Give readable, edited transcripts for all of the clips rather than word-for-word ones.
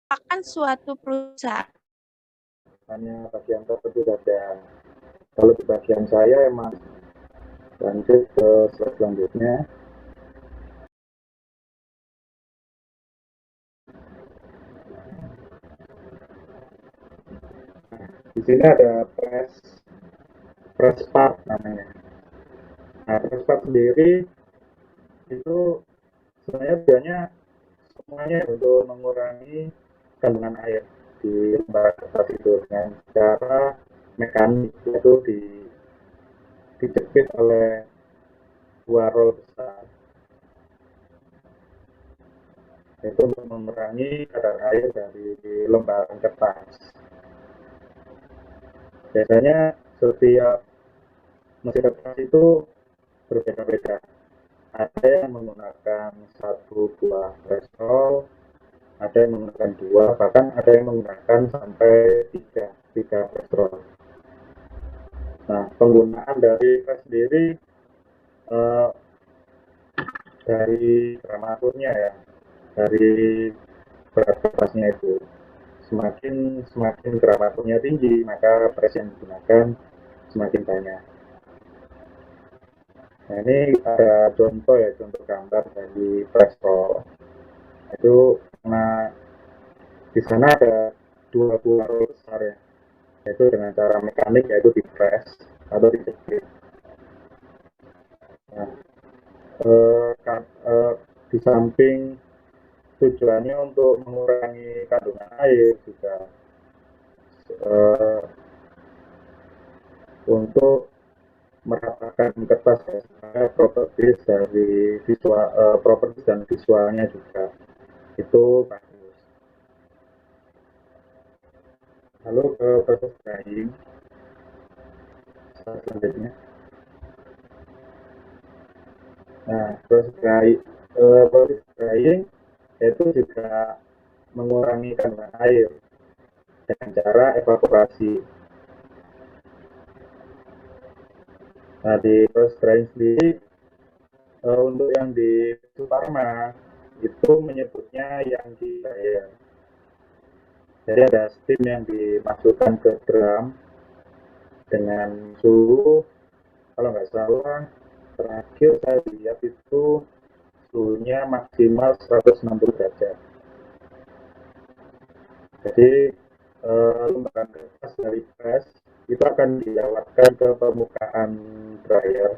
merupakan suatu perusahaan. Hanya bagian tertentu saja. Kalau di bagian saya emang lanjut ke slide selanjutnya. Di sini ada press part namanya. Nah, press part sendiri itu sebenarnya biasanya semuanya untuk mengurangi kandungan air di lembaran kertas itu dengan cara mekanik, yaitu dijepit oleh dua roll besar, yaitu untuk mengurangi kadar air dari lembaran kertas. Biasanya setiap mesin kertas itu berbeda-beda. Ada yang menggunakan satu buah press roll, ada yang menggunakan dua, bahkan ada yang menggunakan sampai tiga press roll. Nah, penggunaan dari press sendiri dari gramaturnya ya, dari berat kertasnya itu. Semakin gramaturnya tinggi, maka press yang digunakan semakin banyak. Nah, ini ada contoh ya, contoh gambar dari press roll. Itu karena di sana ada dua buah roll besar ya, yaitu dengan cara mekanik, yaitu di press atau dijepit. Nah, di samping tujuannya untuk mengurangi kandungan air juga untuk meratakan kertas ya, supaya properties dari properties dan visualnya juga itu bagus. Lalu ke proses drying selanjutnya. Nah, proses drying itu juga mengurangi kandungan air dengan cara evaporasi. Nah, di proses drying sendiri untuk yang di Suparma itu menyebutnya yang di dryer. Jadi ada steam yang dimasukkan ke drum dengan suhu, kalau nggak salah terakhir saya lihat itu suhunya maksimal 160 derajat. Jadi lembaran kertas dari press itu akan dilewatkan ke permukaan dryer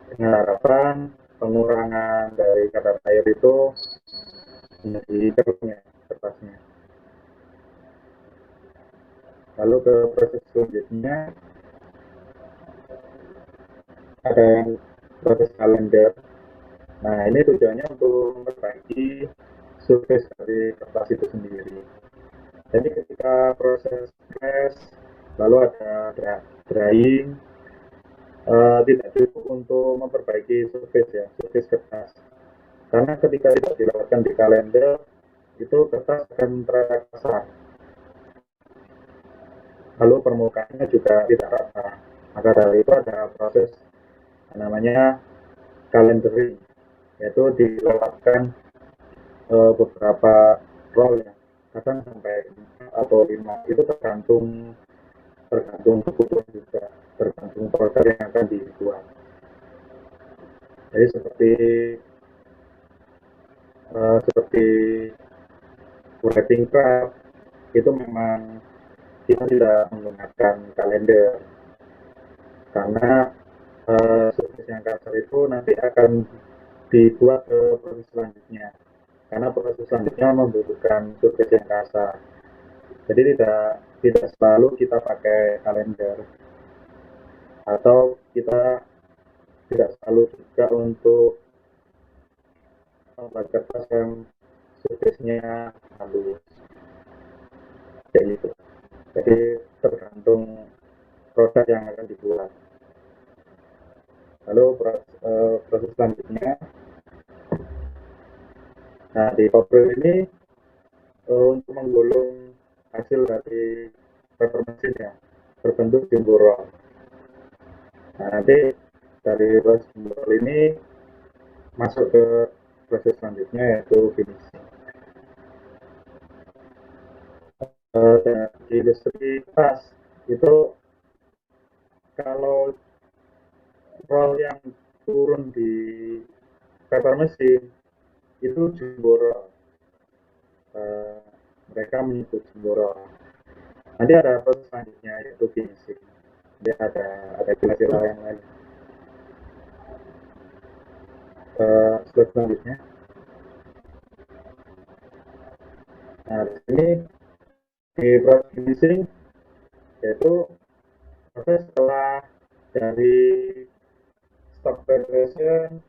dengan harapan pengurangan dari kadar air itu menjadi kertasnya. Lalu ke proses selanjutnya ada yang proses kalender. Nah, ini tujuannya untuk memperbaiki surface dari kertas itu sendiri. Jadi ketika proses press, lalu ada drying, tidak cukup untuk memperbaiki surface ya, surface kertas. Karena ketika tidak dilewatkan di kalender, itu kertas akan terasa kasar. Lalu permukaannya juga tidak rata. Maka dari itu ada proses namanya calendering, yaitu dilewatkan beberapa roll ya, kadang sampai 4 atau 5, itu tergantung kebutuhan juga, tergantung produk yang akan dibuat. Jadi seperti wrapping craft itu memang kita tidak menggunakan kalender karena surface yang kasar itu nanti akan dibuat ke proses selanjutnya, karena proses selanjutnya membutuhkan surface yang kasar. Jadi tidak selalu kita pakai kalender, atau kita tidak selalu juga untuk membuat kertas yang surface-nya halus kayak gitu. Jadi tergantung produk yang akan dibuat. Lalu proses selanjutnya, nah di paper ini untuk menggulung hasil dari paper mesin ya, berbentuk jumbo roll. Nah, nanti dari proses jumbo roll ini masuk ke proses selanjutnya yaitu finishing. Dan di industri tas itu kalau roll yang turun di paper mesin itu jumbo roll. Mereka menyebut jumbo roll. Nanti ada proses selanjutnya yaitu finishing. Dia ada istilah yang lain. Slide selanjutnya. Nah, di sini di proses finishing yaitu proses setelah dari stock preparation,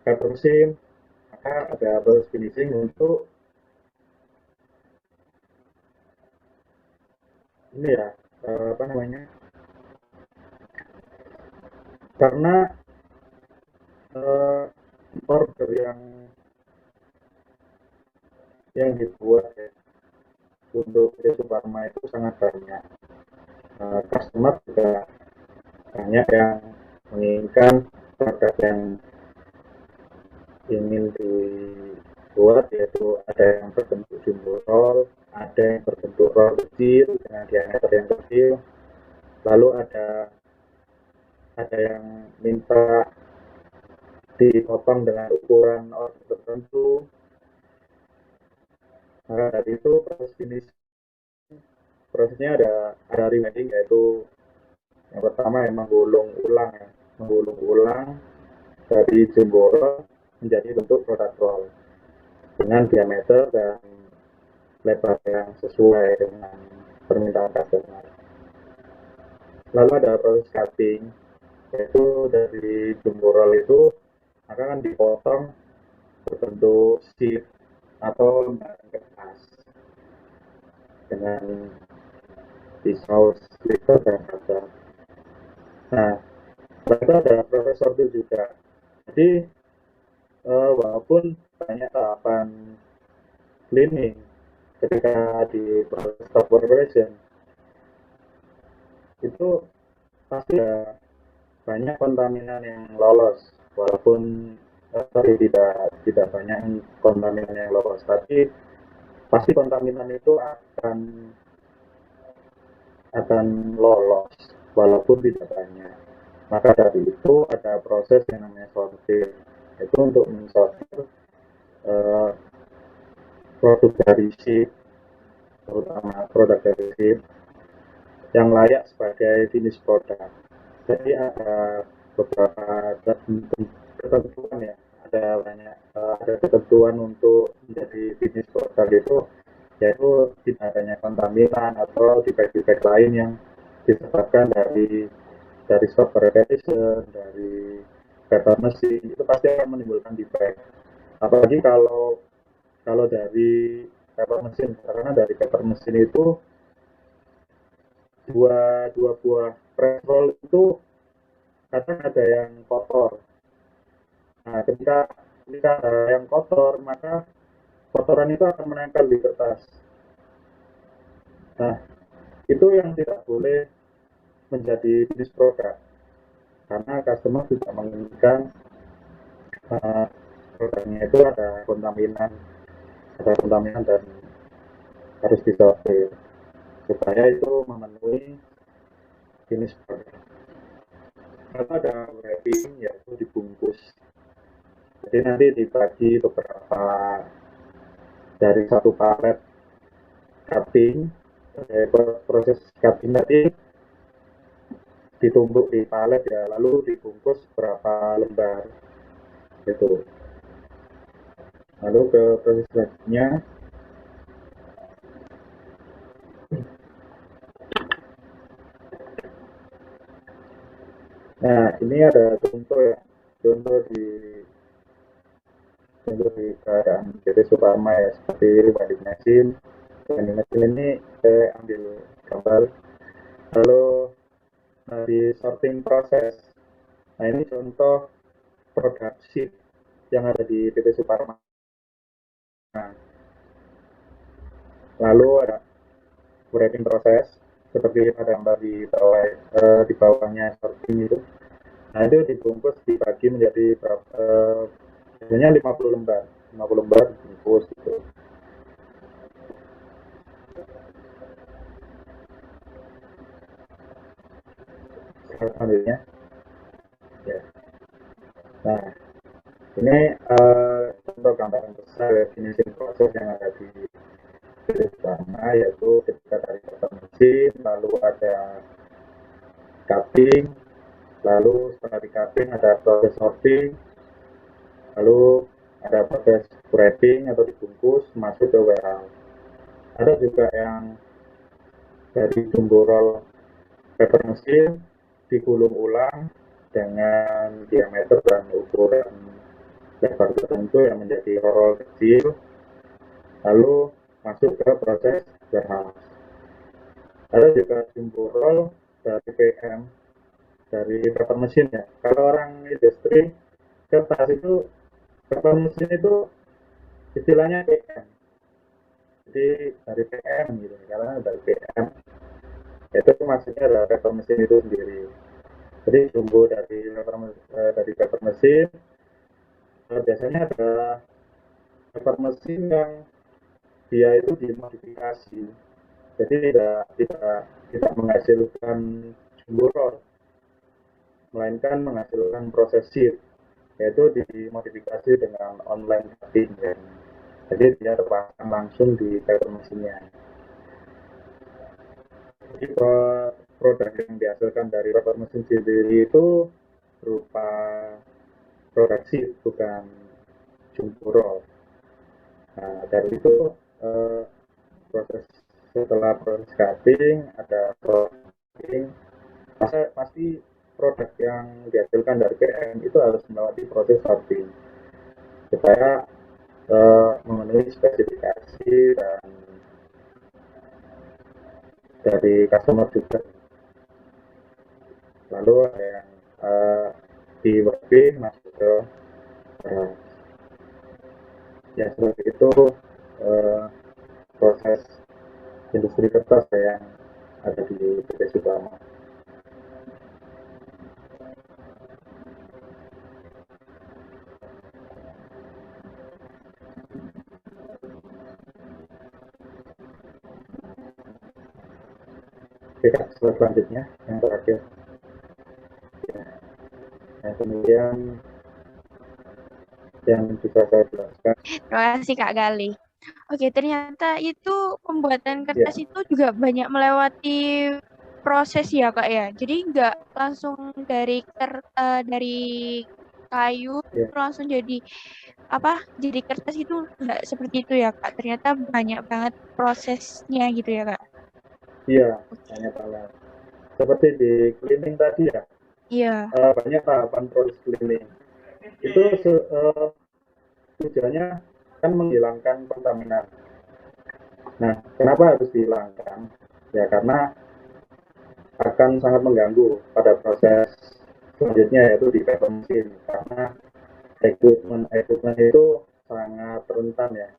paper machine, maka ada proses finishing untuk ini ya, apa namanya, karena order yang dibuat ya, untuk PT Pharma itu sangat banyak. Customer juga banyak yang menginginkan produk yang ingin dibuat, yaitu ada yang berbentuk jumbo roll, ada yang berbentuk roll kecil dengan diameter yang kecil, lalu ada yang minta dipotong dengan ukuran order tertentu. Maka dari itu proses finish prosesnya ada remaining, yaitu yang pertama yang menggulung ulang dari jumbo roll menjadi bentuk produk roll dengan diameter dan lebar yang sesuai dengan permintaan customer. Lalu ada proses cutting, yaitu dari jumbo roll itu akan dipotong berbentuk sheet atau lembaran kertas dengan pisau slitter dan kaca. Nah, setelah itu ada proses sortir juga. Jadi walaupun banyak tahapan cleaning ketika di proses stock preparation, itu pasti ada banyak kontaminan yang lolos, walaupun tidak banyak kontaminan yang lolos, tapi pasti kontaminan itu akan lolos walaupun tidak banyak. Maka dari itu ada proses yang namanya sortir, itu untuk mensortir produk dari sheet, terutama produk dari sheet yang layak sebagai finish product. Jadi ada beberapa ketentuan ya, ada ketentuan untuk menjadi finish product itu, yaitu tidak adanya kontaminan atau defect-defect lain yang disebabkan dari stock preparation, dari paper mesin, itu pasti akan menimbulkan defect. Apalagi kalau dari paper mesin, karena dari paper mesin itu dua buah press roll itu kadang ada yang kotor. Nah, ketika ada yang kotor, maka kotoran itu akan menempel di kertas. Nah, itu yang tidak boleh menjadi finish product, karena customer tidak menginginkan produknya itu ada kontaminan dan harus disortir supaya itu memenuhi finish product. Lalu ada wrapping, yaitu dibungkus. Jadi nanti dibagi beberapa dari satu palet cutting. Proses cutting tadi ditumbuk di palet ya, lalu dibungkus berapa lembar gitu. Lalu ke proses selanjutnya. Nah, ini ada contoh ya, contoh di keadaan PT Suparma ya, seperti vending machine. Vending machine ini saya ambil gambar. Lalu di sorting proses. Nah, ini contoh produk sheet yang ada di PT Suparma. Nah, lalu ada wrapping proses seperti pada gambar di bawahnya sorting itu. Nah, itu dibungkus, dibagi menjadi biasanya 50 lembar bungkus gitu. Selanjutnya, ya. Nah, ini contoh gambaran besar ya, finishing proses yang ada di pertama, yaitu ketika dari data mesin, lalu ada cutting, lalu setelah di cutting ada proses sorting, lalu ada proses wrapping atau dibungkus masuk ke warehouse. Ada juga yang dari jumbo roll paper mesin digulung ulang dengan diameter dan ukuran lebar tertentu yang menjadi roll kecil, lalu masuk ke proses warehouse. Ada juga jumbo roll dari PM, dari paper mesin ya. Kalau orang industri kertas itu, paper mesin itu istilahnya PM. Jadi dari PM gitu, karena dari PM itu maksudnya adalah paper mesin itu sendiri. Jadi jumbo dari paper mesin biasanya ada paper mesin yang dia itu dimodifikasi, jadi tidak menghasilkan jumbo roll, melainkan menghasilkan proses sheet, yaitu dimodifikasi dengan online cutting ya. Jadi dia terpasang langsung di paper mesinnya. Jadi produk yang dihasilkan dari paper mesin sendiri itu berupa produk sheet, bukan jumbo roll. Nah, dari itu eh, proses setelah proses cutting ada sorting, pasti produk yang dihasilkan dari PM itu harus melewati proses sorting supaya memenuhi spesifikasi dan dari customer juga. Lalu ada yang di wrapping masuk ke ya seperti itu eh, proses industri kertas yang ada di PT Subama. Oke, selanjutnya yang terakhir. Ya. Nah, kemudian yang bisa saya jelaskan. Terima kasih Kak Gali. Oke, ternyata itu pembuatan Ya, kertas itu juga banyak melewati proses ya Kak ya. Jadi nggak langsung dari kayu ya, langsung jadi apa? Jadi kertas itu nggak seperti itu ya Kak. Ternyata banyak banget prosesnya gitu ya Kak. iya, Oke. banyak banget. Seperti di cleaning tadi ya, Iya. banyak tahapan proses cleaning. Itu tujuannya kan menghilangkan kontaminasi. Nah, kenapa harus dihilangkan? Ya karena akan sangat mengganggu pada proses selanjutnya, yaitu di paper mesin, karena equipment itu sangat rentan ya,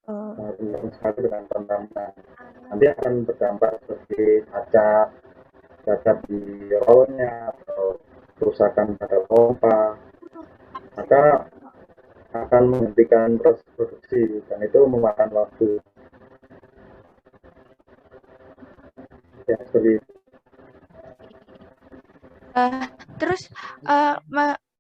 Oh. sangat rentan sekali dengan kontaminasi. Nanti akan berdampak seperti cacat, cacat di rollnya atau kerusakan pada pompa, maka akan menghentikan proses produksi dan itu memakan waktu ya seperti itu. Eh, terus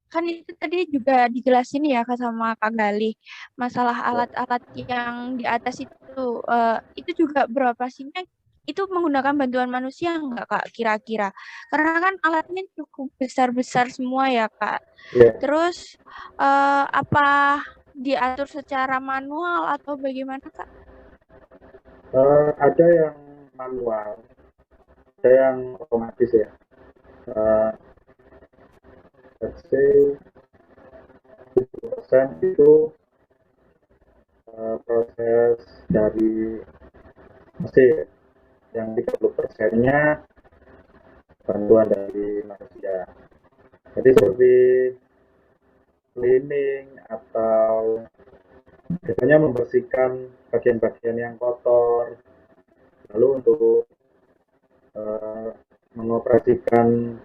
kan itu tadi juga dijelasin ya Kak sama Kak Gali masalah Ya, alat-alat yang di atas itu juga beroperasinya itu menggunakan bantuan manusia nggak Kak kira-kira? Karena kan alatnya cukup besar-besar semua ya Kak. ya. Terus apa diatur secara manual atau bagaimana Kak? Ada yang manual, ada yang otomatis ya. Uh, let's say 70% itu proses dari mesin, yang 30%-nya bantuan dari manusia. Jadi seperti cleaning atau biasanya membersihkan bagian-bagian yang kotor, lalu untuk eh, mengoperasikan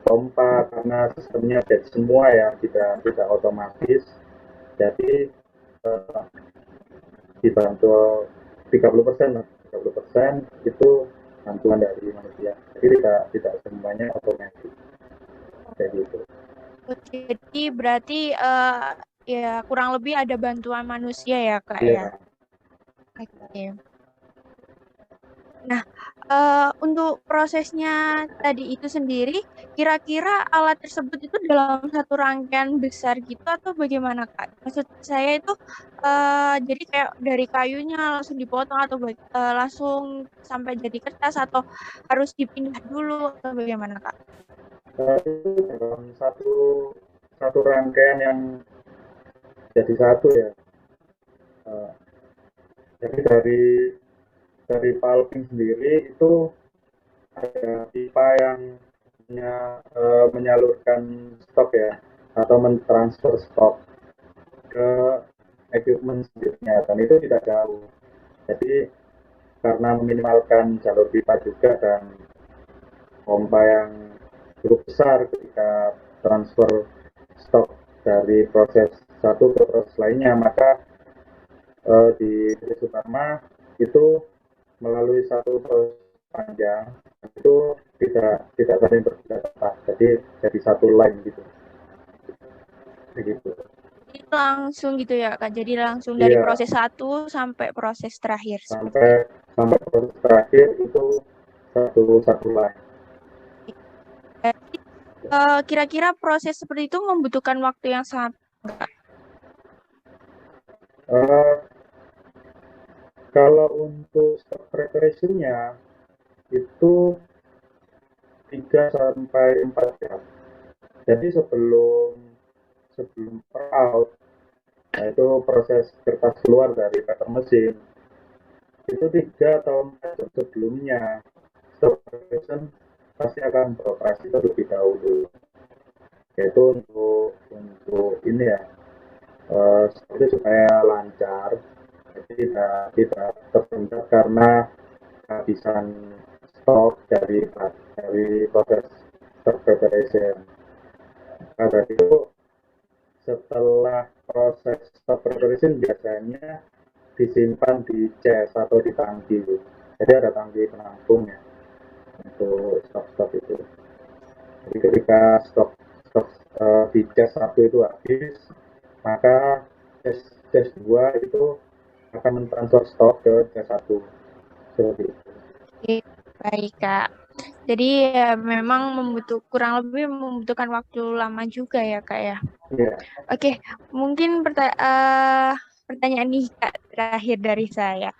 pompa karena sistemnya dead semua ya, tidak otomatis. Jadi dibantu 30% lah, 30% itu bantuan dari manusia. Jadi tidak semuanya otomatis kayak gitu. Jadi berarti ya kurang lebih ada bantuan manusia ya Kak ya. Iya. Oke. Nah, untuk prosesnya tadi itu sendiri, kira-kira alat tersebut itu dalam satu rangkaian besar gitu atau bagaimana Kak? Maksud saya itu jadi kayak dari kayunya langsung dipotong atau langsung sampai jadi kertas atau harus dipindah dulu atau bagaimana Kak? Itu dalam satu satu rangkaian yang jadi satu ya. Eh, jadi dari pulping sendiri itu ada pipa yang menyalurkan stok ya, atau mentransfer stok ke equipment selanjutnya, dan itu tidak jauh. Jadi karena meminimalkan jalur pipa juga dan pompa yang cukup besar ketika transfer stok dari proses satu ke proses lainnya, maka di Sri Sukarma itu melalui satu proses panjang itu tidak saling berbeda, jadi satu line gitu, begitu. Jadi langsung gitu ya Kak. Jadi langsung dari Iya, proses satu sampai proses terakhir seperti sampai itu. sampai proses terakhir itu satu line. Berarti, kira-kira proses seperti itu membutuhkan waktu yang sangat Kak. Eh, Kalau untuk stock preparation-nya itu 3 sampai 4 jam. Jadi sebelum sebelum out, nah itu proses kertas keluar dari paper mesin, itu 3 atau 4 jam sebelumnya stock preparation pasti akan beroperasi terlebih dahulu, yaitu untuk ini ya, seperti supaya lancar, jadi tidak tersendat karena kehabisan stok dari proses stock preparation. Nah, berarti itu setelah proses stock preparation biasanya disimpan di chest atau di tangki. Jadi ada tangki penampung ya untuk stok-stok itu. Jadi ketika stok stok di chest satu itu habis, maka chest 2 itu akan mentransfer stok ke chest satu. Seperti itu. Oke, baik Kak. Jadi ya memang kurang lebih membutuhkan waktu lama juga ya Kak ya. Iya. Oke, mungkin pertanyaan nih Kak terakhir dari saya.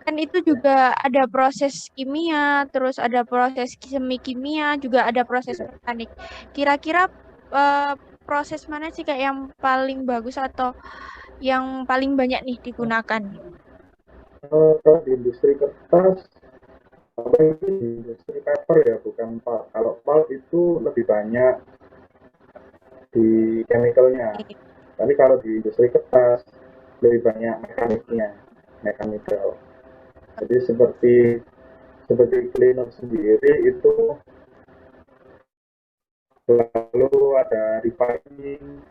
Kan itu juga ada proses kimia, terus ada proses semi kimia, juga ada proses Iya. mekanik. Kira-kira eh, proses mana sih Kak yang paling bagus atau yang paling banyak nih digunakan? Kalau di industri kertas, apa itu di industri paper ya, bukan pulp. Kalau pulp itu lebih banyak di chemicalnya. Tapi kalau di industri kertas lebih banyak mekaniknya, mechanical. Jadi seperti cleaner sendiri itu selalu ada refining,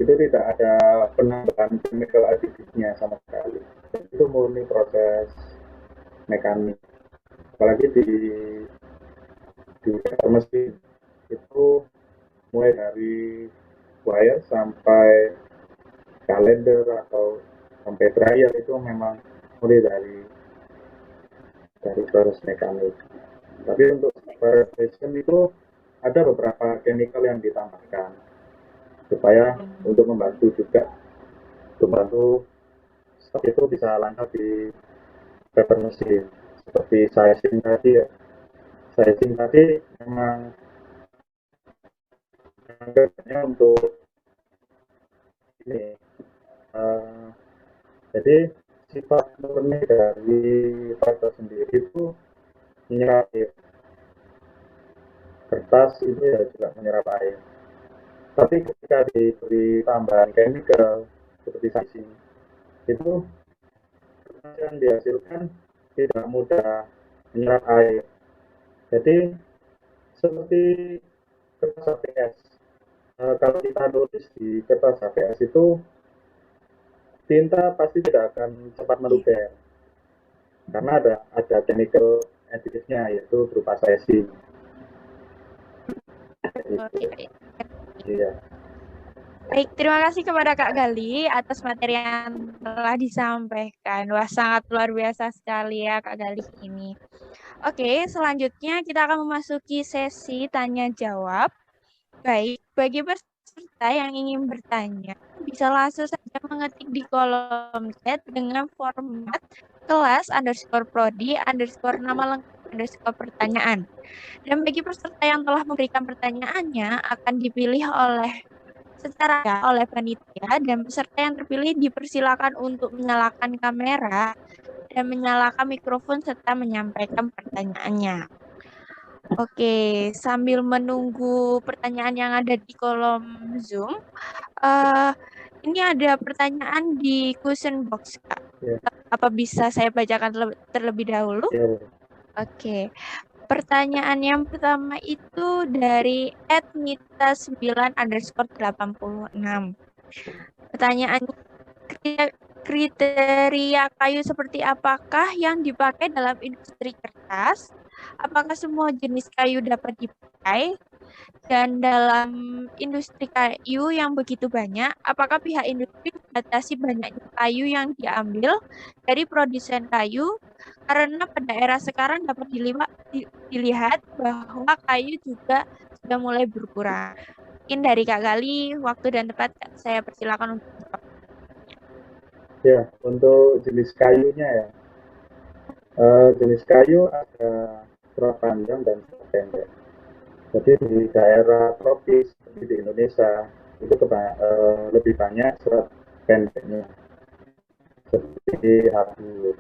itu tidak ada penambahan chemical aditifnya sama sekali. Jadi itu murni proses mekanik. Apalagi di mesin itu mulai dari wire sampai kalender atau sampai dryer itu memang mulai dari proses mekanik. Tapi untuk preparation itu ada beberapa chemical yang ditambahkan supaya untuk membantu juga, membantu stok itu bisa lancar di paper mesin. Seperti sizing tadi ya, sizing tadi memang kerjanya untuk ini, uh, jadi sifat murni dari fiber sendiri itu menyerap air. Kertas itu ya juga menyerap air. Tapi ketika diberi tambahan chemical seperti sizing, itu kertas yang dihasilkan tidak mudah menyerap air. Jadi seperti kertas HPS. Kalau kita nulis di kertas HPS itu tinta pasti tidak akan cepat meluber karena ada chemical additive-nya yaitu berupa resin. Iya. Baik, terima kasih kepada Kak Gali atas materi yang telah disampaikan. Wah, sangat luar biasa sekali ya Kak Gali ini. Oke, selanjutnya kita akan memasuki sesi tanya jawab. Baik, bagi peserta yang ingin bertanya, bisa langsung saja mengetik di kolom chat dengan format kelas_prodi_nama lengkap pertanyaan. Dan bagi peserta yang telah memberikan pertanyaannya akan dipilih oleh panitia, dan peserta yang terpilih dipersilakan untuk menyalakan kamera dan menyalakan mikrofon serta menyampaikan pertanyaannya. Oke, sambil menunggu pertanyaan yang ada di kolom Zoom, ini ada pertanyaan di question box, Kak. Ya. Apa bisa saya bacakan terlebih dahulu? Ya. Oke. Pertanyaan yang pertama itu dari @nita9_86. Pertanyaannya, kriteria kayu seperti apakah yang dipakai dalam industri kertas? Apakah semua jenis kayu dapat dipakai? Dan dalam industri kayu yang begitu banyak, apakah pihak industri membatasi banyaknya kayu yang diambil dari produsen kayu? Karena pada era sekarang dapat dilihat bahwa kayu juga sudah mulai berkurang. Mungkin dari Kak Gali, waktu dan tempat saya persilakan untuk menjawab. Ya, untuk jenis kayunya ya. Jenis kayu ada serat panjang dan serat pendek. Jadi di daerah tropis seperti di Indonesia itu lebih banyak serat pendeknya seperti hardwood.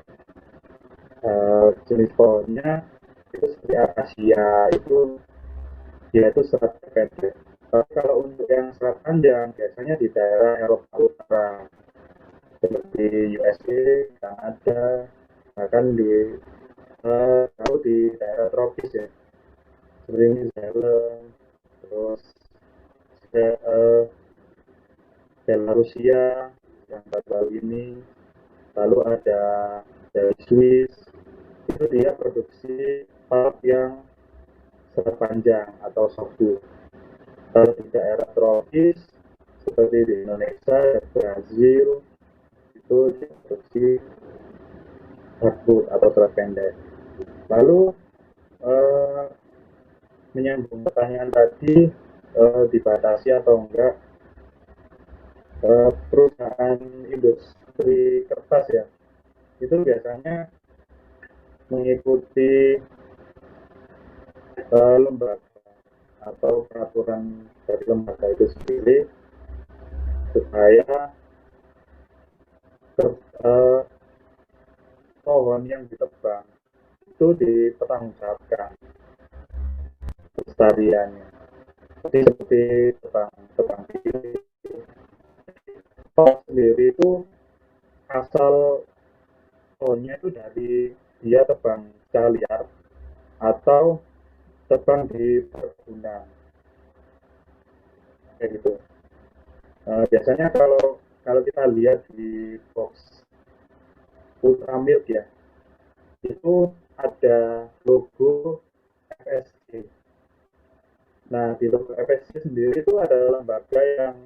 Jenis pohonnya itu seperti akasia itu dia itu serat pendek. Tapi kalau untuk yang serat panjang biasanya di daerah Eropa Utara seperti USA, Kanada, bahkan di daerah tropis ya seperti New Zealand, terus Belarusia yang baru ini, lalu ada dari Swiss, itu dia produksi pulp yang serat panjang atau softwood. Kalau di daerah tropis seperti di Indonesia, Brazil, itu diproduksi hardwood atau serat pendek. Lalu menyambung pertanyaan tadi, dibatasi atau enggak, perusahaan industri kertas ya itu biasanya mengikuti lembaga atau peraturan dari lembaga itu sendiri supaya pohon yang ditebang itu dipertanggungjawabkan kelestariannya. Jadi seperti tebang pilih pohon sendiri itu asal pohonnya itu dari dia tebang secara liar atau tebang di perkebunan kayak gitu. Biasanya kalau kita lihat di box Ultramilk ya itu ada logo FSC. Nah di logo FSC sendiri itu ada lembaga yang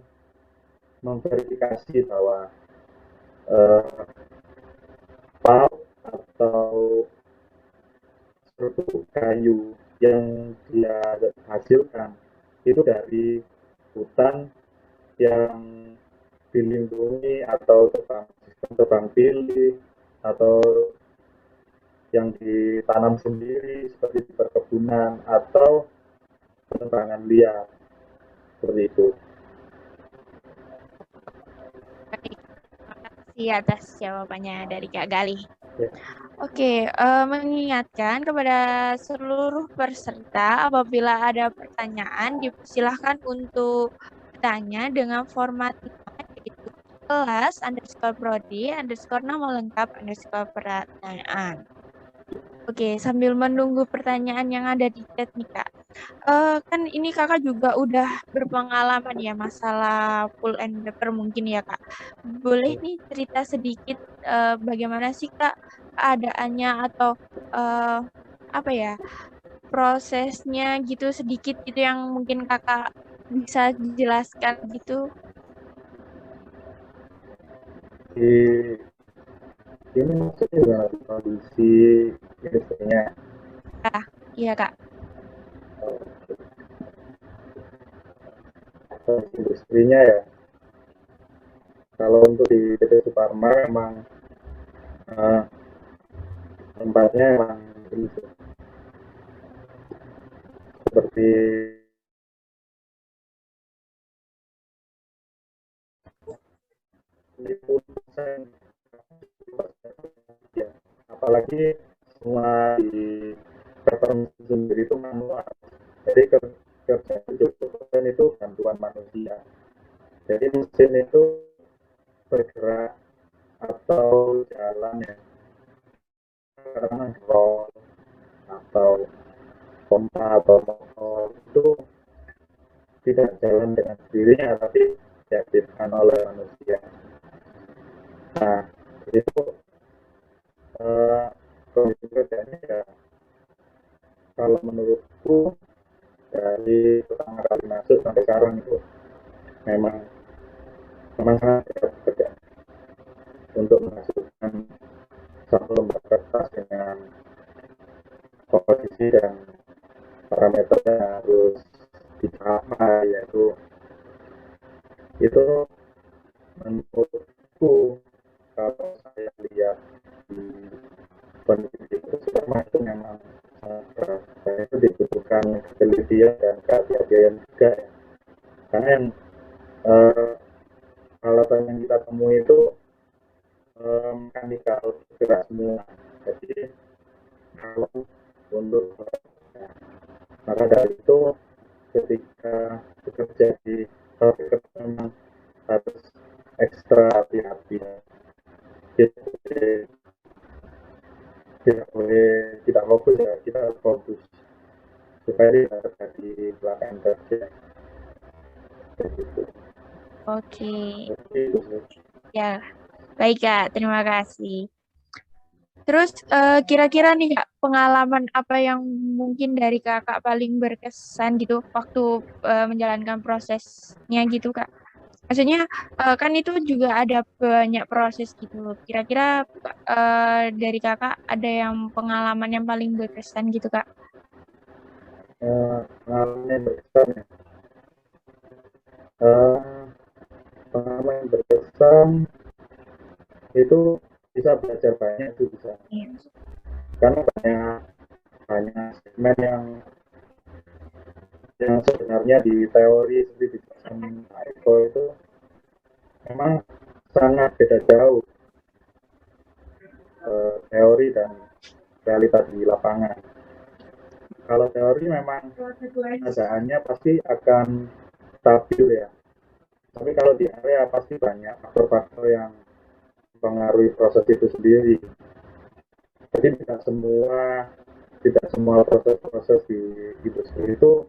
memverifikasi bahwa pulp atau produk kayu yang dia hasilkan itu dari hutan yang dilindungi atau tebang pilih atau yang ditanam sendiri seperti di perkebunan atau penebangan liar seperti itu. Terima kasih atas jawabannya dari Kak Gali. Ya. Oke, mengingatkan kepada seluruh peserta apabila ada pertanyaan dipersilahkan untuk bertanya dengan format yaitu kelas_prodi_nama lengkap pertanyaan. Oke, sambil menunggu pertanyaan yang ada di chat nih Kak. Kan ini kakak juga udah berpengalaman ya masalah pull and paper mungkin ya kak. Boleh nih cerita sedikit bagaimana sih kak keadaannya atau eh, apa ya prosesnya gitu sedikit gitu yang mungkin kakak bisa jelaskan gitu. Di ini maksudnya dalam kondisi industrinya. Ya, iya kak. Kondisi industrinya ya, kalau untuk di PT Suparma emang eh, tempatnya emang ini sih, seperti liputan ya, apalagi semua di paper sendiri itu manual, jadi kerja 70% itu bantuan manusia, jadi mesin itu bergerak atau jalan ya, karena roll atau pompa atau motor itu tidak jalan dengan sendirinya tapi diaktifkan oleh manusia. Nah, itu eh, kondisi kerjanya ya, kalau menurutku dari pertama kali masuk sampai sekarang itu memang memang sangat berat kerja untuk menghasilkan satu lembar kertas dengan komposisi dan parameternya harus dicapai, yaitu itu menurutku kalau saya lihat di kondisi itu itu memang dan itu dibutuhkan ketelitian dan kehati-hatian juga ya. Karena yang eh, alatan yang kita temui itu mekanikal gerak semua. Jadi kalau untuk maka dari itu ketika bekerja di pabrik kerja memang harus ekstra hati-hati. Jadi tidak boleh tidak fokus ya, kita harus fokus supaya tidak terjadi kecelakaan kerja. Begitu. Oke. Itu Ya, baik Kak. Terima kasih. Terus kira-kira nih Kak, pengalaman apa yang mungkin dari Kakak paling berkesan gitu waktu menjalankan prosesnya gitu Kak? Maksudnya kan itu juga ada banyak proses gitu. Kira-kira dari Kakak ada yang pengalaman yang paling berkesan gitu Kak? pengalaman yang berkesan ya. Eh, pengalaman yang berkesan itu bisa belajar banyak itu bisa, Iya. karena banyak banyak segmen yang sebenarnya di teori seperti di jurusan Eko itu memang sangat beda jauh teori dan realitas di lapangan. Kalau teori memang keadaannya pasti akan stabil ya, tapi kalau di area pasti banyak faktor-faktor yang mempengaruhi proses itu sendiri. Jadi tidak semua proses-proses di industri itu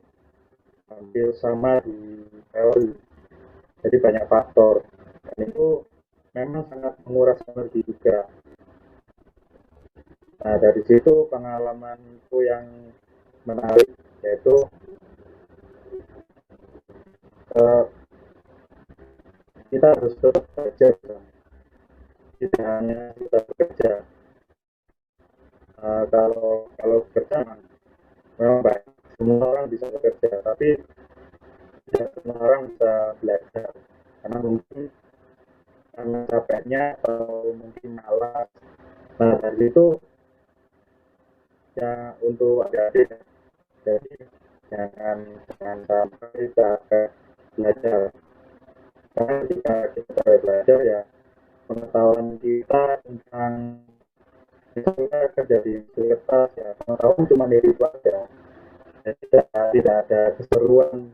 hampir sama di teori. Jadi banyak faktor dan itu memang sangat menguras energi juga. Nah, dari situ pengalamanku yang menarik yaitu eh, kita harus tetap belajar, tidak hanya kita bekerja. Kalau kalau bekerja memang baik, semua orang bisa bekerja, tapi tidak semua orang bisa belajar karena mungkin karena capeknya atau mungkin malas. Nah, dari itu ya untuk adik-adik, jadi jangan sampai capek belajar, karena ketika kita capek belajar ya pengetahuan kita tentang kita kerja di kertas ya pengetahuan cuma dari itu aja, ya, tidak ada keseruan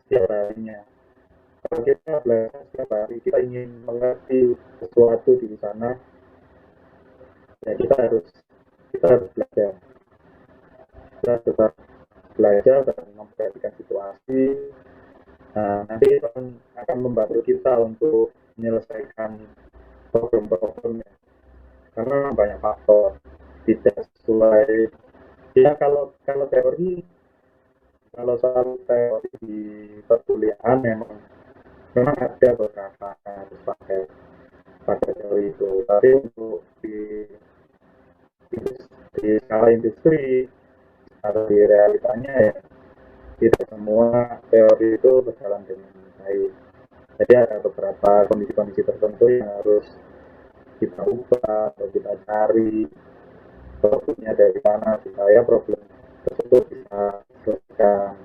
setiap harinya. Kalau kita belajar setiap hari, kita ingin mengerti sesuatu di sana, ya kita harus belajar, kita tetap belajar dan memperhatikan situasi. Nah, nanti akan membantu kita untuk menyelesaikan problem-problemnya. Karena banyak faktor, tidak sesuai. Ya kalau teori, kalau soal teori di perkuliahan memang ada beberapa harus pakai teori itu. Tapi untuk di skala industri atau di realitanya ya tidak semua teori itu berjalan dengan baik. Jadi ada beberapa kondisi-kondisi tertentu yang harus kita ubah atau kita cari problemnya dari mana supaya problem tersebut bisa selesaikan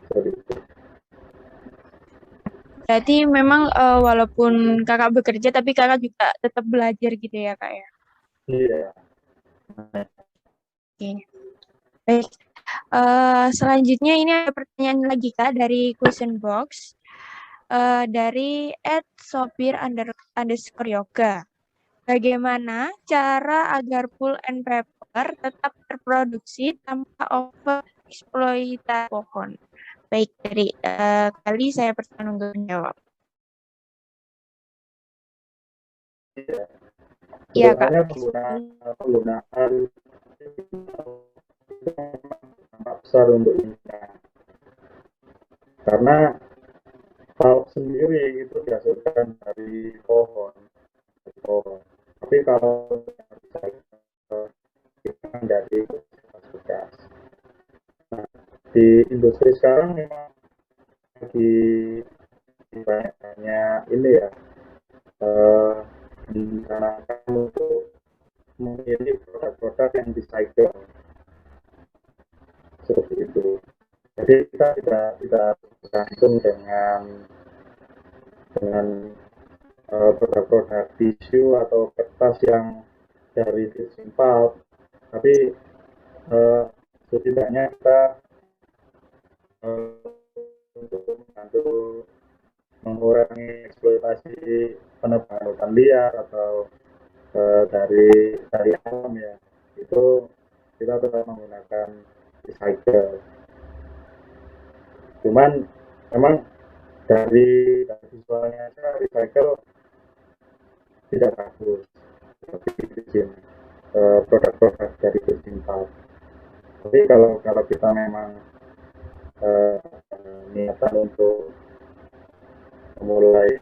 seperti itu. Berarti memang walaupun kakak bekerja, tapi kakak juga tetap belajar gitu ya kak ya? Iya. Oke. Baik. Selanjutnya ini ada pertanyaan lagi kak dari question box. Dari @sopir_yoga. Bagaimana cara agar pulp and paper tetap terproduksi tanpa overeksploitasi pohon? Baik, dari kali saya persilakan untuk menjawab. Iya, Kak. penggunaan sangat besar untuk ini. Karena pulp sendiri itu dihasilkan dari pohon. Tapi kalau kita dari bekas. Nah, di industri sekarang memang lagi banyak ini ya, dicanangkan untuk memilih produk-produk yang recycle seperti itu. Jadi kita tidak tergantung dengan produk-produk tisu atau kertas yang dari virgin pulp, tapi setidaknya kita untuk membantu mengurangi eksploitasi penebangan hutan liar atau dari alam ya, itu kita tetap menggunakan recycle. Cuman memang dari visualnya saja recycle tidak bagus seperti virgin, produk-produk dari virgin pulp. Tapi kalau kita memang niatan untuk memulai,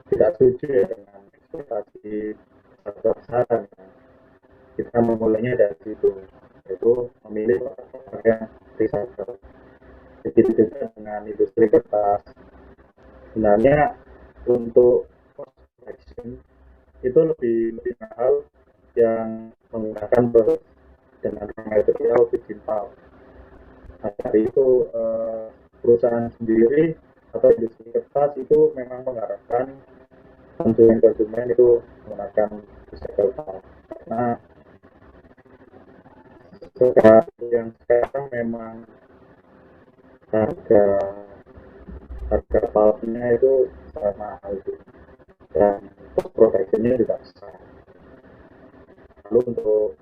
tidak setuju ya dengan ekspektasi besar-besaran, kita memulainya dari situ, yaitu memilih produk yang recycle. Begitu juga dengan industri kertas. Sebenarnya untuk post production itu lebih mahal yang menggunakan dengan material virgin pulp. Nah, dari itu perusahaan sendiri atau industri kertas itu memang mengharapkan konsumen itu menggunakan recycle pulp, karena yang sekarang memang harga pulpnya itu sangat mahal itu, dan cost productionnya juga besar. Lalu untuk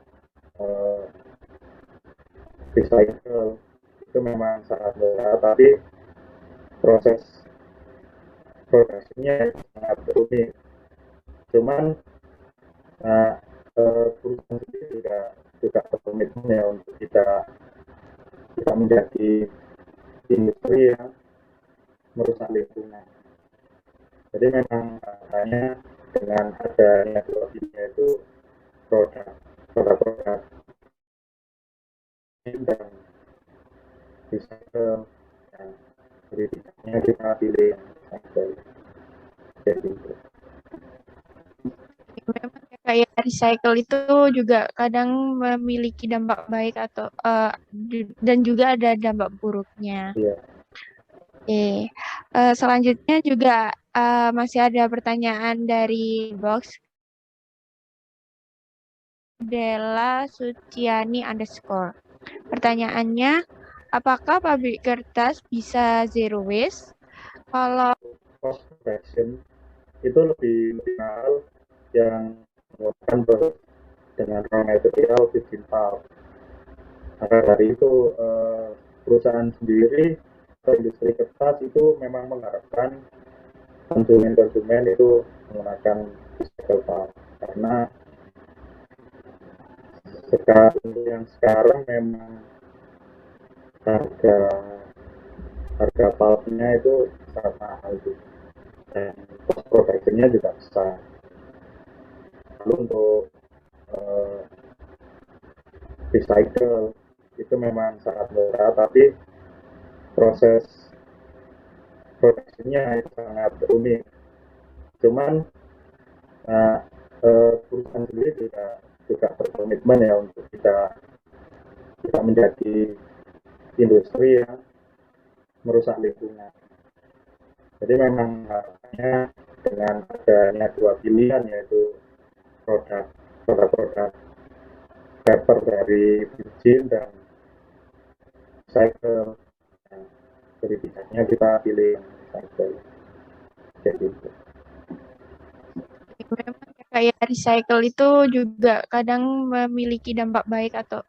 recycle itu memang sangat murah, tapi proses produksinya sangat rumit. Cuman perusahaan sendiri juga berkomitmen ya untuk kita menjadi industri yang merusak lingkungan. Jadi memang hanya dengan adanya teknologinya itu produk-produk dan recycle, dan politiknya kita pilih yang recycle. Jadi itu. Memang kayak recycle itu juga kadang memiliki dampak baik atau dan juga ada dampak buruknya. Iya. Oke. Selanjutnya juga masih ada pertanyaan dari box Della Suciani _. Pertanyaannya, apakah pabrik kertas bisa zero waste? Kalau Cost production itu lebih mahal yang menggunakan dengan raw material virgin pulp. Maka dari itu perusahaan sendiri atau industri kertas itu memang mengharapkan konsumen-konsumen itu menggunakan recycle pulp karena sekarang memang harga harga pulpnya itu sangat mahal itu dan cost production-nya juga besar. Lalu untuk uh, recycle itu memang sangat murah, tapi proses produksinya sangat unik. Cuman nah, perusahaan sendiri juga berkomitmen ya untuk kita menjadi industri yang merusak lingkungan. Jadi memang harapannya dengan adanya dua pilihan yaitu produk paper dari virgin dan recycle. Nah, jadi bijaknya kita pilih yang recycle. Jadi itu. Memang kayak recycle itu juga kadang memiliki dampak baik atau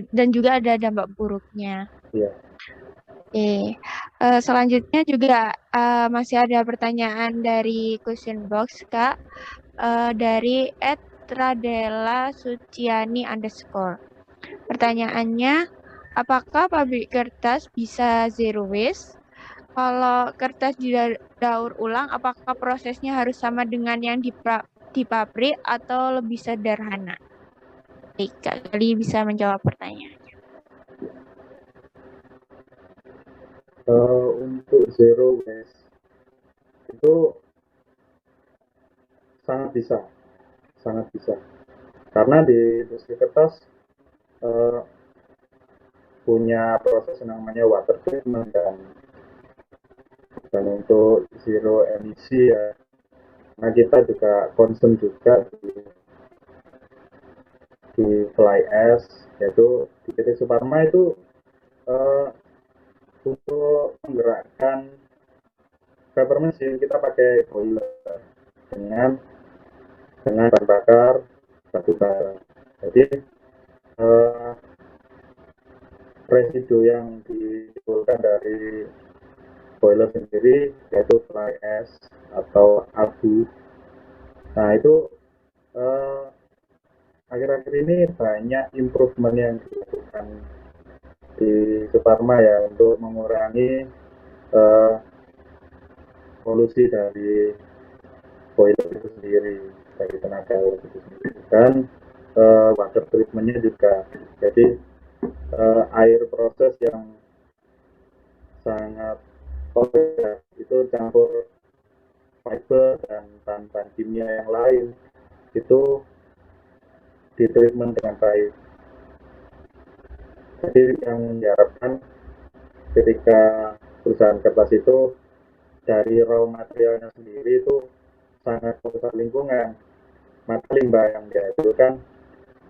dan juga ada dampak buruknya. Iya. Oke, selanjutnya juga masih ada pertanyaan dari question box, Kak, dari @radela_suciani_. Pertanyaannya, apakah pabrik kertas bisa zero waste? Kalau kertas didaur ulang, apakah prosesnya harus sama dengan yang di pabrik atau lebih sederhana? Baik, Kak Gali bisa menjawab pertanyaan. Untuk zero waste itu sangat bisa karena di industri kertas punya proses yang namanya water treatment dan untuk zero emisi ya. Nah kita juga concern juga di fly ash yaitu di PT Suparma itu untuk menggerakkan paper machine kita pakai boiler dengan bahan bakar batu bara. Jadi residu yang ditimbulkan dari boiler sendiri yaitu fly ash atau abu. Nah itu akhir-akhir ini banyak improvement yang dilakukan di Suparma ya untuk mengurangi polusi dari boiler itu sendiri, dari tenaga itu sendiri, dan water treatmentnya juga. Jadi air proses yang sangat kompleks itu campur fiber dan bahan-bahan kimia yang lain itu di treatment dengan baik. Jadi yang diharapkan ketika perusahaan kertas itu dari raw materialnya sendiri itu sangat merusak lingkungan, maka limbah yang dihasilkan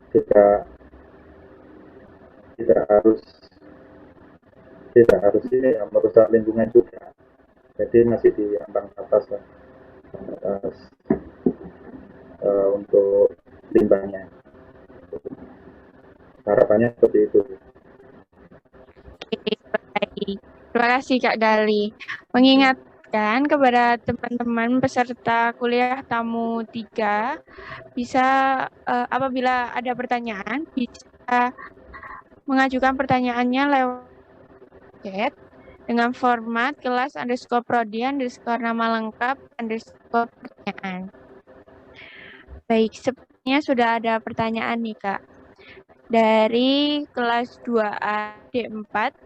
juga tidak harus ini ya, merusak lingkungan juga. Jadi masih di ambang batas lah, batas untuk limbahnya. Harapannya seperti itu. Baik. Terima kasih Kak Gali. Mengingatkan kepada teman-teman peserta kuliah tamu 3, bisa apabila ada pertanyaan, bisa mengajukan pertanyaannya lewat chat dengan format kelas_prodi_nama lengkap _pertanyaan. Baik, sepertinya sudah ada pertanyaan nih Kak. Dari kelas 2A D4,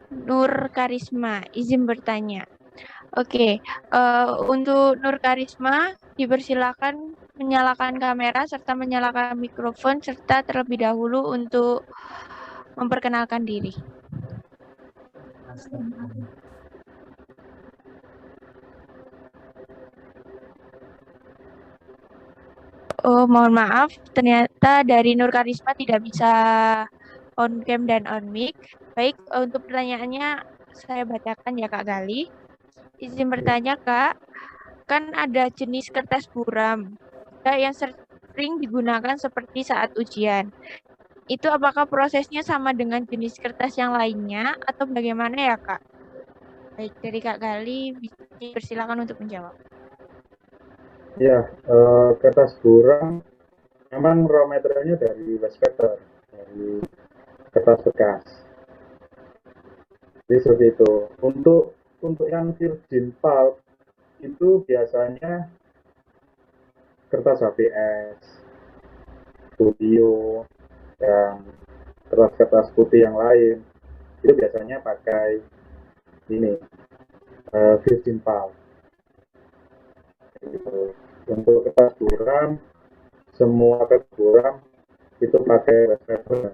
Nur Karisma, izin bertanya. Oke, untuk Nur Karisma, dipersilakan menyalakan kamera serta menyalakan mikrofon serta terlebih dahulu untuk memperkenalkan diri. Oh, mohon maaf, ternyata dari Nur Karisma tidak bisa on cam dan on mic. Baik, untuk pertanyaannya saya bacakan ya Kak Gali. Izin bertanya Kak, kan ada jenis kertas buram. Ada yang sering digunakan seperti saat ujian. Itu apakah prosesnya sama dengan jenis kertas yang lainnya atau bagaimana ya, Kak? Baik, dari Kak Gali, persilakan untuk menjawab. Ya, kertas buram memang raw materialnya dari waste paper, dari kertas bekas. Jadi seperti itu. Untuk yang virgin pulp itu biasanya kertas HVS, studio, dan kertas-kertas putih yang lain itu biasanya pakai ini virgin pulp. Gitu. Untuk kertas buram, semua kertas buram itu pakai waste paper.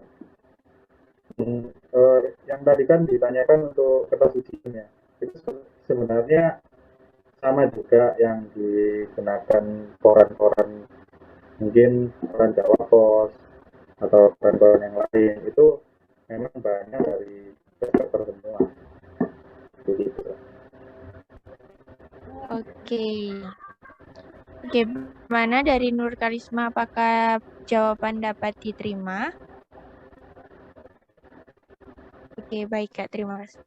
Yang tadi kan ditanyakan untuk kertas ujiannya, itu sebenarnya sama juga yang digunakan koran-koran, mungkin koran Jawa Pos atau koran-koran yang lain, itu memang bahannya dari paper semua. Begitu. Oke. Bagaimana dari Nur Karisma, apakah jawaban dapat diterima? Oke, baik Kak, terima kasih.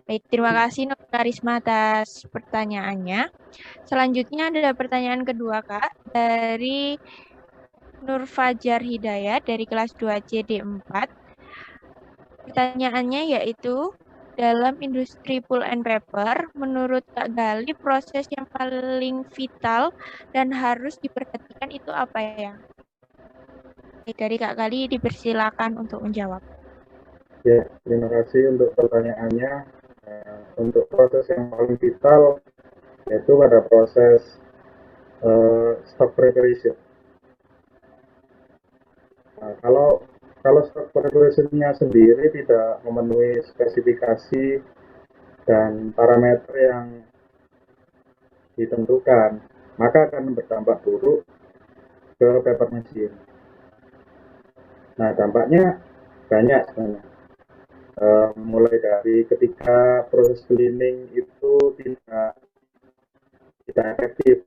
Baik, terima kasih Nur Karisma atas pertanyaannya. Selanjutnya ada pertanyaan kedua Kak, dari Nur Fajar Hidayat dari kelas 2C D4. Pertanyaannya yaitu, dalam industri pulp and paper, menurut Kak Gali, proses yang paling vital dan harus diperhatikan itu apa ya? Dari Kak Gali dipersilakan untuk menjawab. Ya, terima kasih untuk pertanyaannya. Untuk proses yang paling vital yaitu pada proses stock preparation. Nah, kalau stock preparation-nya sendiri tidak memenuhi spesifikasi dan parameter yang ditentukan, maka akan berdampak buruk ke paper machine. Nah, dampaknya banyak sebenarnya. Mulai dari ketika proses cleaning itu tidak efektif,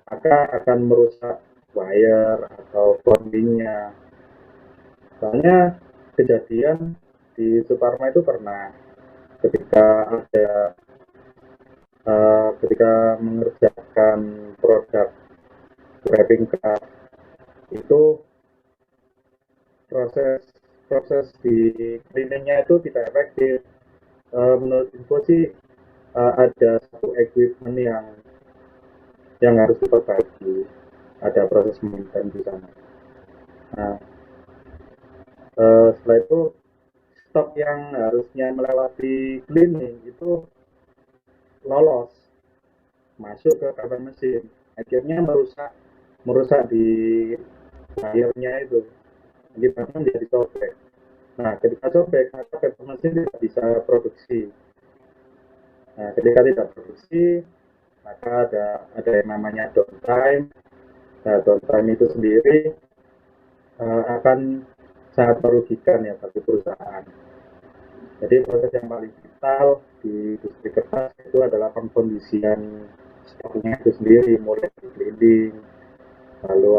maka akan merusak wire atau bondingnya. Soalnya kejadian di Suparma itu pernah ketika mengerjakan produk wrapping card itu proses di cleaningnya itu tidak efektif. Menurut info sih ada satu equipment yang harus diperbaiki, ada proses maintenance di sana. Nah, setelah itu stok yang harusnya melewati cleaning itu lolos masuk ke paper mesin, akhirnya merusak di layarnya itu, akibatnya menjadi sobek. Nah, ketika sobek maka paper mesin tidak bisa produksi. Nah, ketika tidak produksi maka ada yang namanya downtime. Nah, downtime itu sendiri akan sangat merugikan ya bagi perusahaan. Jadi proses yang paling vital di industri kertas itu adalah pengkondisian stoknya itu sendiri, mulai dari cleaning, lalu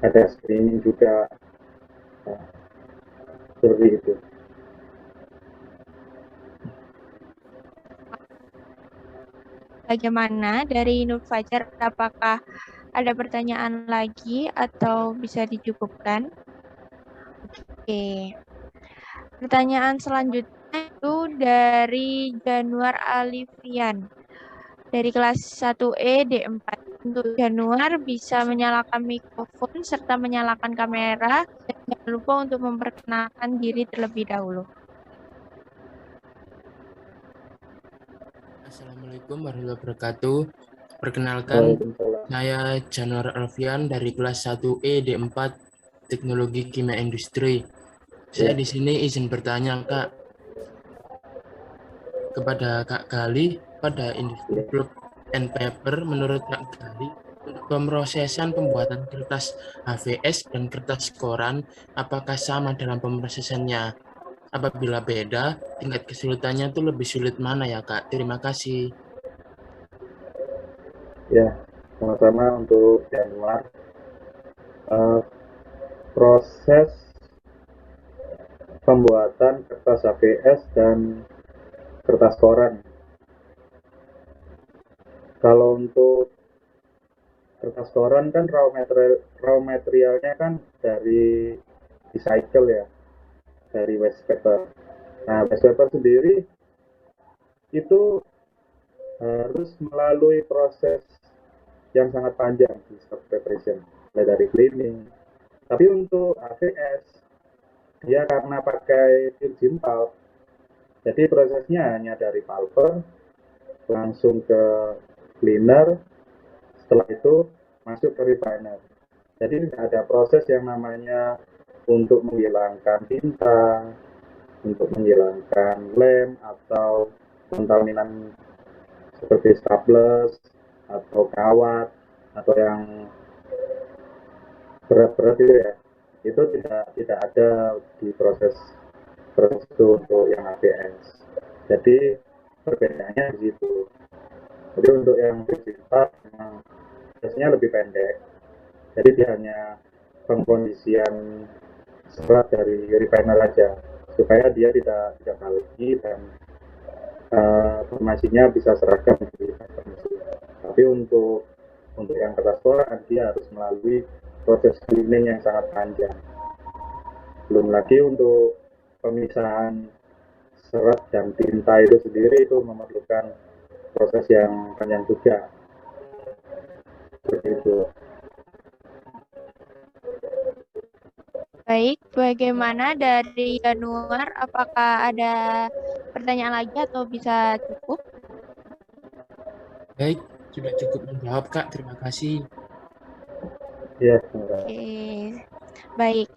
ada screening juga, nah, seperti itu. Bagaimana dari Nur Fajar, apakah ada pertanyaan lagi atau bisa dicukupkan? Oke. Pertanyaan selanjutnya itu dari Januar Alifian dari kelas 1E D4. Untuk Januar bisa menyalakan mikrofon serta menyalakan kamera, dan jangan lupa untuk memperkenalkan diri terlebih dahulu. Assalamualaikum warahmatullahi wabarakatuh. Perkenalkan, Waalaikumsalam. saya Januar Alfian dari kelas 1E D4 Teknologi Kimia Industri. Saya di sini izin bertanya, Kak, kepada Kak Gali, pada industri pulp and paper, menurut Kak Gali, untuk pemrosesan pembuatan kertas HVS dan kertas koran, apakah sama dalam pemrosesannya? Apabila beda, tingkat kesulitannya itu lebih sulit mana ya, Kak? Terima kasih. Ya, sama-sama untuk Januar. uh, proses pembuatan kertas HVS dan kertas koran. Kalau untuk kertas koran kan raw materialnya kan dari recycle ya, dari waste paper. Nah, waste paper sendiri itu harus melalui proses yang sangat panjang di stock preparation, mulai dari cleaning. Tapi untuk HVS, dia karena pakai virgin pulp, jadi prosesnya hanya dari pulper langsung ke cleaner, setelah itu masuk ke refiner. Jadi tidak ada proses yang namanya untuk menghilangkan tinta, untuk menghilangkan lem atau kontaminan seperti staples atau kawat atau yang berat-berat itu ya, itu tidak ada di proses itu untuk yang ABS. Jadi perbedaannya di situ. Jadi untuk yang digital prosesnya lebih pendek. Jadi dia hanya pengkondisian serat dari refiner aja supaya dia tidak lagi dan formasinya bisa seragam di mesin. Tapi untuk yang kertas koran dia harus melalui proses cleaning yang sangat panjang. Belum lagi untuk pemisahan serat dan tinta itu sendiri itu memerlukan proses yang panjang juga. Seperti itu. Baik, bagaimana dari Januar? Apakah ada pertanyaan lagi atau bisa cukup? Baik, sudah cukup menjawab Kak, terima kasih. Ya, Oke, baik.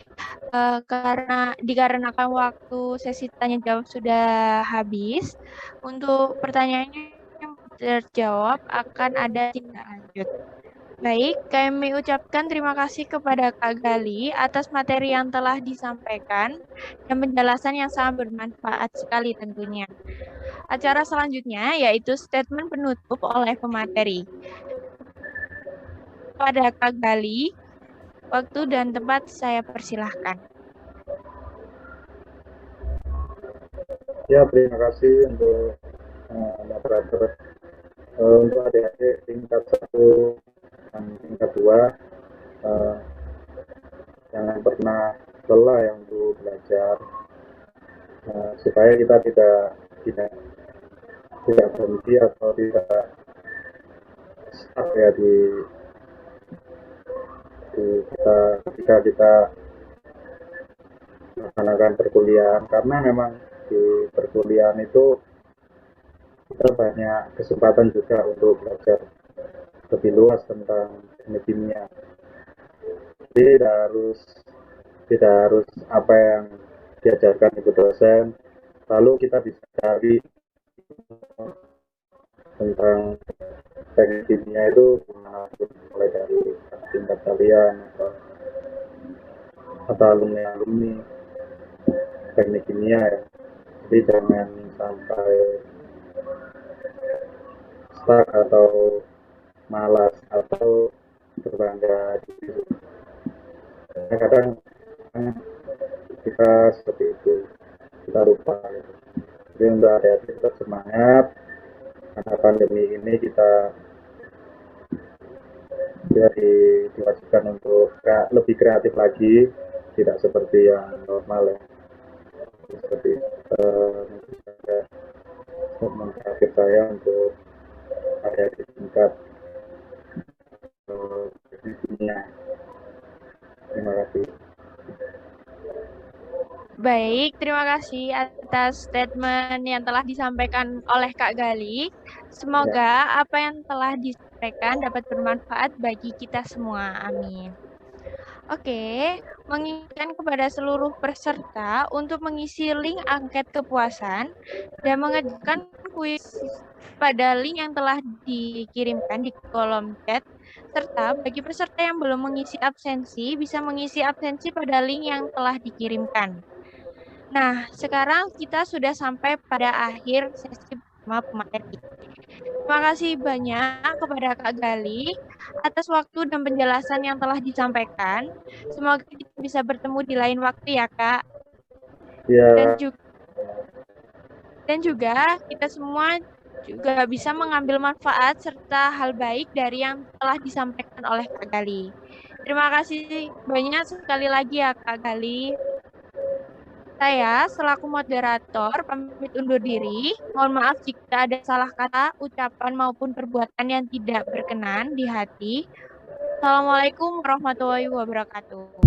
Karena dikarenakan waktu sesi tanya jawab sudah habis, untuk pertanyaannya yang terjawab akan ada tindak lanjut. Baik, kami ucapkan terima kasih kepada Kak Gali atas materi yang telah disampaikan dan penjelasan yang sangat bermanfaat sekali tentunya. Acara selanjutnya yaitu statement penutup oleh pemateri. Pada Kak Gali, waktu dan tempat saya persilahkan. ya terima kasih untuk moderator. Untuk adik-adik tingkat 1 dan tingkat 2, jangan pernah lelah ya untuk belajar, supaya kita tidak berhenti atau tidak stuck ya di kita ketika kita melaksanakan perkuliahan, karena memang di perkuliahan itu kita banyak kesempatan juga untuk belajar lebih luas tentang teknik kimia. Jadi tidak harus apa yang diajarkan ibu dosen, lalu kita bisa cari tentang teknik kimia itu gimana, mulai dari tingkat kalian atau alumni teknik kimia ya. Jadi jangan sampai stuck atau malas atau berbangga diri. Kadang kita seperti itu, kita lupa gitu. Jadi untuk adik-adik tetap semangat, karena pandemi ini kita diwajibkan untuk lebih kreatif lagi, tidak seperti yang normal ya. Seperti statement terakhir saya untuk adik-adik tingkat dunia. Terima kasih. Baik, terima kasih atas statement yang telah disampaikan oleh Kak Gali. Semoga apa yang telah disampaikan dapat bermanfaat bagi kita semua. Amin. Oke, mengingatkan kepada seluruh peserta untuk mengisi link angket kepuasan dan mengajukan kuis pada link yang telah dikirimkan di kolom chat, serta bagi peserta yang belum mengisi absensi bisa mengisi absensi pada link yang telah dikirimkan. Nah, sekarang kita sudah sampai pada akhir sesi pertama pemateri. Terima kasih banyak kepada Kak Gali atas waktu dan penjelasan yang telah disampaikan. Semoga kita bisa bertemu di lain waktu ya, Kak. Dan Ya, juga, dan juga kita semua juga bisa mengambil manfaat serta hal baik dari yang telah disampaikan oleh Kak Gali. Terima kasih banyak sekali lagi ya Kak Gali. Saya selaku moderator pamit undur diri. Mohon maaf jika ada salah kata, ucapan maupun perbuatan yang tidak berkenan di hati. Assalamualaikum warahmatullahi wabarakatuh.